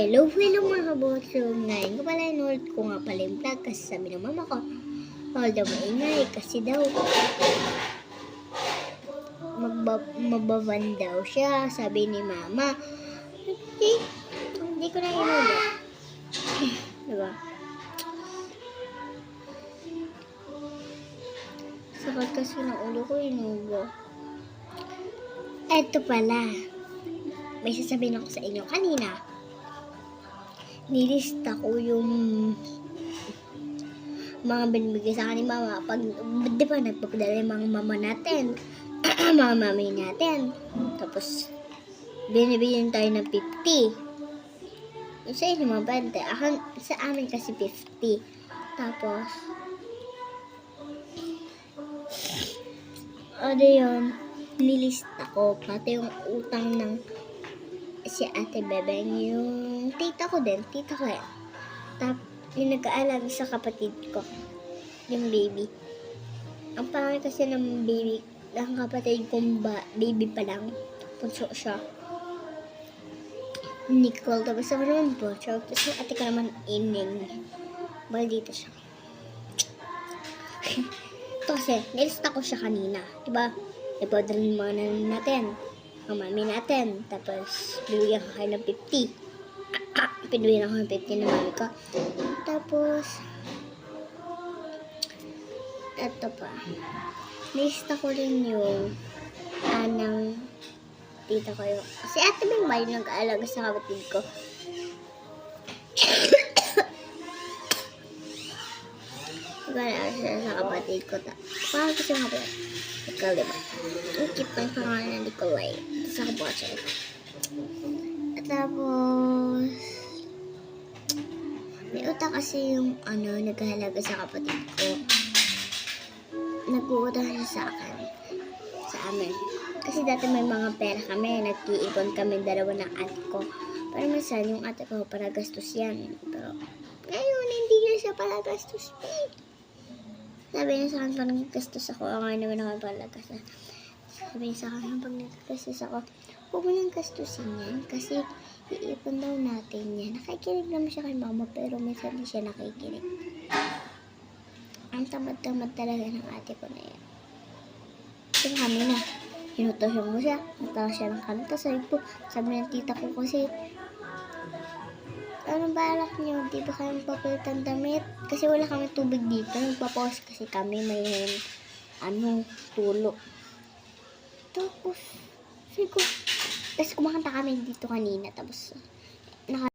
Hello mga kabotso. Ngayon ko pala inold ko nga pala yung vlog kasi sabi ng mama ko, bawal daw maingay kasi daw mababan daw siya, sabi ni mama. Hindi ko na inold. Diba? Sakot kasi ng ulo ko, inubo. Eto pala, may sasabihin ako sa inyo kanina. Nilista ko yung mga binibigay sa akin ni mama. Pag, di ba, nagpapadala yung mga mama natin, mga mami natin. Tapos, binibigyan tayo ng 50. Yung sa inyo mga 20. Sa amin kasi 50. Tapos, ano yun, nilista ko. Pati yung utang ng si Ate Bebeng, yung tita ko din, Tapos, yung nag-aalaga sa kapatid ko, yung baby. Ang pangit kasi ng baby, ng kapatid kong baby pa lang, punso siya. Nicole, tapos ako naman po, tapos yung ate ko naman Ining. Dito siya. Ito kasi, nilista ko siya kanina, diba? Ipodraw yung mga nanin natin. Ang mami natin. Tapos, bibigyan ko kayo ng 50. Pinibigyan ako ng 50 ng mami ko. Tapos, eto pa. Lista ko rin yung anang tita ko yung. Si Ate Bing ba yung nag-aalaga sa kapatid ko? Nag-aalaga siya sa kapatid ko. Parang kasi nga po. Ikaw, diba? Ang cute ng pangalan ng Nicolay. Sa kabotso. At tapos, may utang kasi yung naghahalaga sa kapatid ko. Nag-uutang siya sa akin. Sa amin. Kasi dati may mga pera kami. Nag-iipon kami dalawa ng ate ko. Pero minsan yung ate ko para gastos yan. Pero ngayon hindi na siya para gastos. Sabi niya sa akin pag naggastos ako. Ngayon naman ako para gastos. Sabi niya sa akin pag naggastos ako, huwag mo nang gastusin yan. Kasi iipon daw natin yan. Nakikinig naman siya kay mama pero minsan di siya nakikinig. Ang tamad-tamad talaga ng ate ko na yan. Yung kami na, hinutosyon mo siya. Natawa siya ng kanta. Sabi ng tita ko kasi, anong balak niyo? Di ba kayo magpapalitan damit? Kasi wala kami tubig dito. Nagpapawas kasi kami may tulo. Tapos, siguro, kumakanta kami dito kanina. Tapos,